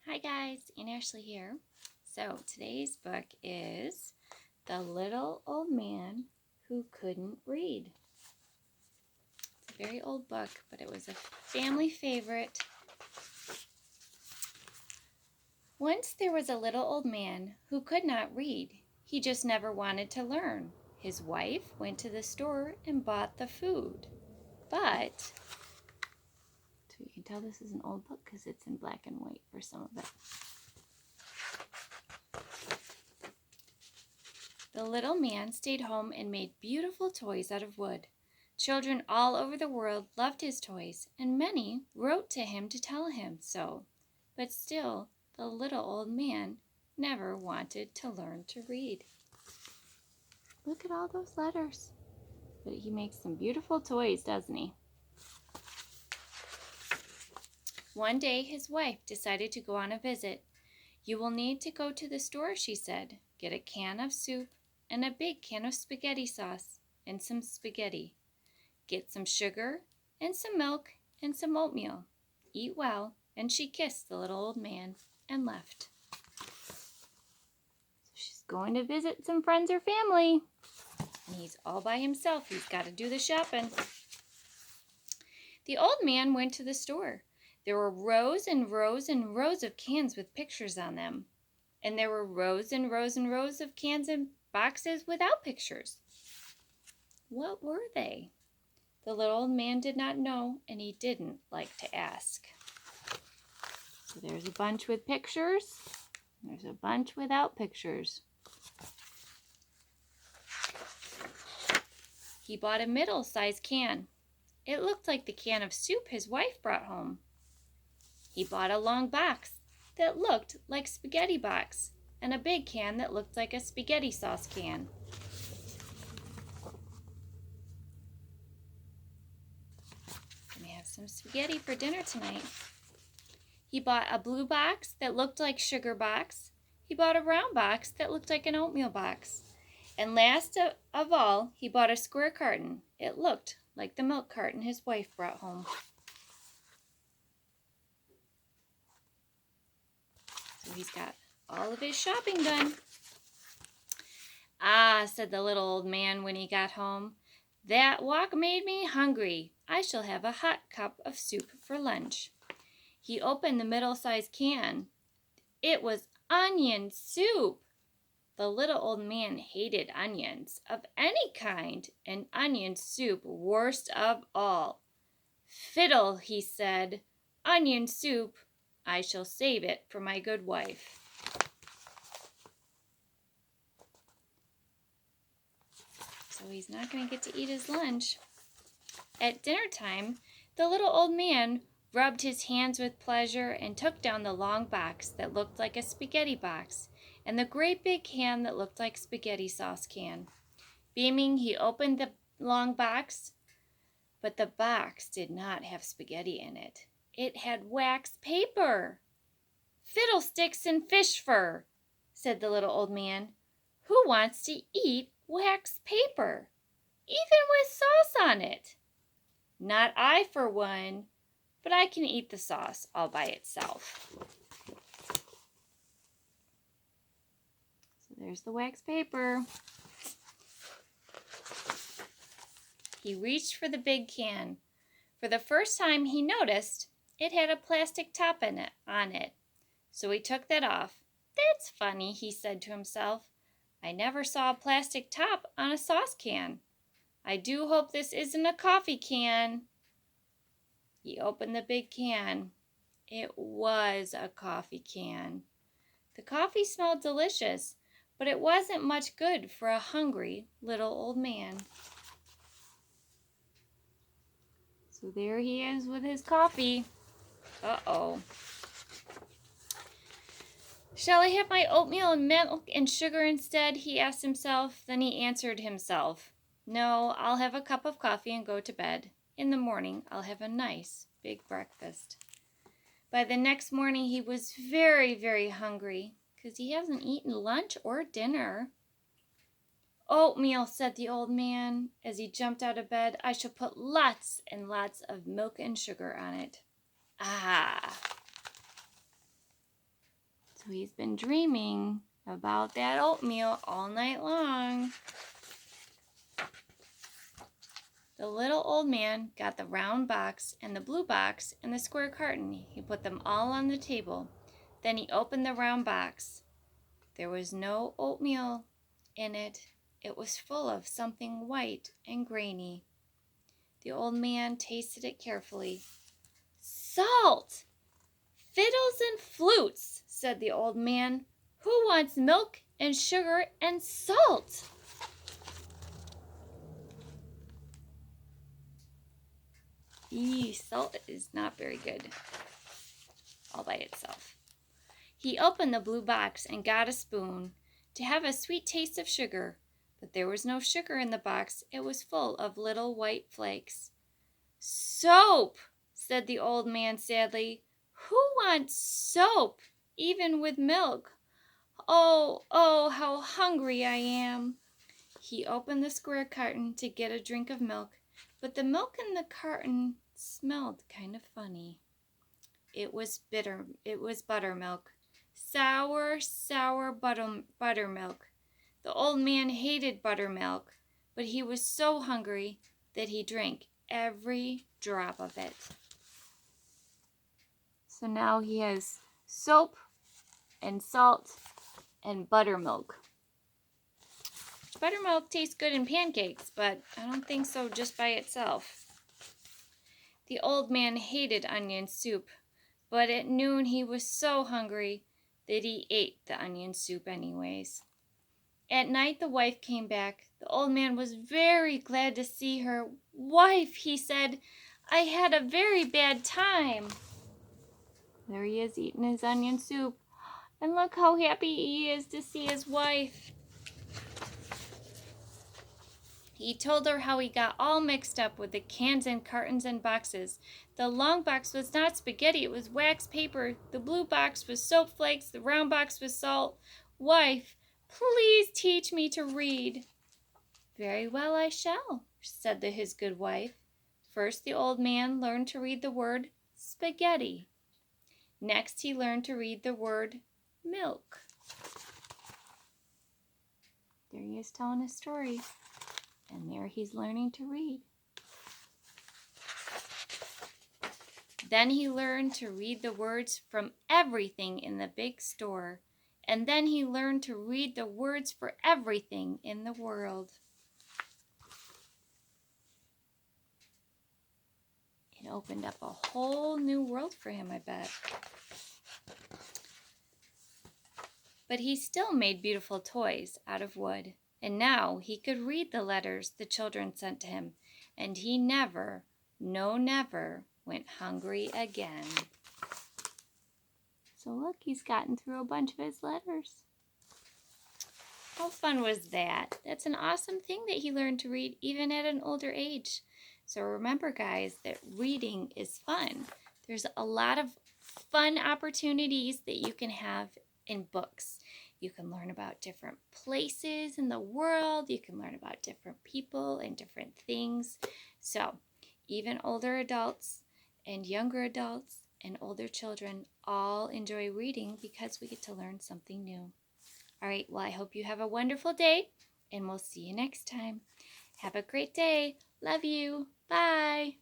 Hi guys, Aunt Ashley here. So today's book is The Little Old Man Who Couldn't Read. It's a very old book, but it was a family favorite. Once there was a little old man who could not read. He just never wanted to learn. His wife went to the store and bought the food. But, so you can tell this is an old book because it's in black and white for some of it. The little man stayed home and made beautiful toys out of wood. Children all over the world loved his toys, and many wrote to him to tell him so. But still, the little old man never wanted to learn to read. Look at all those letters. But he makes some beautiful toys, doesn't he? One day, his wife decided to go on a visit. "You will need to go to the store," she said. "Get a can of soup and a big can of spaghetti sauce and some spaghetti. Get some sugar and some milk and some oatmeal. Eat well." And she kissed the little old man and left. So she's going to visit some friends or family. And he's all by himself. He's got to do the shopping. The old man went to the store. There were rows and rows and rows of cans with pictures on them. And there were rows and rows and rows of cans and boxes without pictures. What were they? The little old man did not know, and he didn't like to ask. So there's a bunch with pictures. There's a bunch without pictures. He bought a middle-sized can. It looked like the can of soup his wife brought home. He bought a long box that looked like spaghetti box and a big can that looked like a spaghetti sauce can. We have some spaghetti for dinner tonight. He bought a blue box that looked like sugar box. He bought a round box that looked like an oatmeal box. And last of all, he bought a square carton. It looked like the milk carton his wife brought home. So he's got all of his shopping done. "Ah," said the little old man when he got home, "that walk made me hungry. I shall have a hot cup of soup for lunch." He opened the middle-sized can. It was onion soup. The little old man hated onions of any kind, and onion soup worst of all. "Fiddle," he said. "Onion soup. I shall save it for my good wife." So he's not going to get to eat his lunch. At dinner time, the little old man rubbed his hands with pleasure and took down the long box that looked like a spaghetti box and the great big can that looked like spaghetti sauce can. Beaming, he opened the long box, but the box did not have spaghetti in it. It had wax paper. "Fiddlesticks and fish fur," said the little old man. "Who wants to eat wax paper, even with sauce on it?" "Not I, for one, but I can eat the sauce all by itself." So there's the wax paper. He reached for the big can. For the first time, he noticed it had a plastic top on it. So he took that off. "That's funny," he said to himself. "I never saw a plastic top on a sauce can. I do hope this isn't a coffee can." He opened the big can. It was a coffee can. The coffee smelled delicious, but it wasn't much good for a hungry little old man. So there he is with his coffee. Uh-oh. "Shall I have my oatmeal and milk and sugar instead?" he asked himself. Then he answered himself, "No, I'll have a cup of coffee and go to bed. In the morning, I'll have a nice big breakfast." By the next morning, he was very, very hungry because he hasn't eaten lunch or dinner. "Oatmeal," said the old man as he jumped out of bed. "I shall put lots and lots of milk and sugar on it." Ah! So he's been dreaming about that oatmeal all night long. The little old man got the round box and the blue box and the square carton. He put them all on the table. Then he opened the round box. There was no oatmeal in it. It was full of something white and grainy. The old man tasted it carefully. Salt! Fiddles and flutes, said the old man. Who wants milk and sugar and salt? Salt is not very good all by itself. He opened the blue box and got a spoon to have a sweet taste of sugar, but there was no sugar in the box. It was full of little white flakes. Soap, said the old man sadly. Who wants soap, even with milk? Oh, how hungry I am. He opened the square carton to get a drink of milk, but the milk in the carton smelled kind of funny. It was bitter. It was buttermilk. Sour, sour buttermilk. The old man hated buttermilk, but he was so hungry that he drank every drop of it. So now he has soap and salt and buttermilk. Buttermilk tastes good in pancakes, but I don't think so just by itself. The old man hated onion soup, but at noon he was so hungry that he ate the onion soup anyways. At night the wife came back. The old man was very glad to see her. Wife, he said, I had a very bad time. There he is eating his onion soup. And look how happy he is to see his wife. He told her how he got all mixed up with the cans and cartons and boxes. The long box was not spaghetti, it was wax paper. The blue box was soap flakes. The round box was salt. Wife, please teach me to read. Very well, I shall, said his good wife. First, the old man learned to read the word spaghetti. Next, he learned to read the word milk. There he is telling a story. And there he's learning to read. Then he learned to read the words from everything in the big store. And then he learned to read the words for everything in the world. It opened up a whole new world for him, I bet. But he still made beautiful toys out of wood. And now he could read the letters the children sent to him. And he never, no never, went hungry again. So look, he's gotten through a bunch of his letters. How fun was that? That's an awesome thing that he learned to read even at an older age. So remember, guys, that reading is fun. There's a lot of fun opportunities that you can have in books. You can learn about different places in the world. You can learn about different people and different things. So even older adults and younger adults and older children all enjoy reading because we get to learn something new. All right, well, I hope you have a wonderful day, and we'll see you next time. Have a great day. Love you. Bye.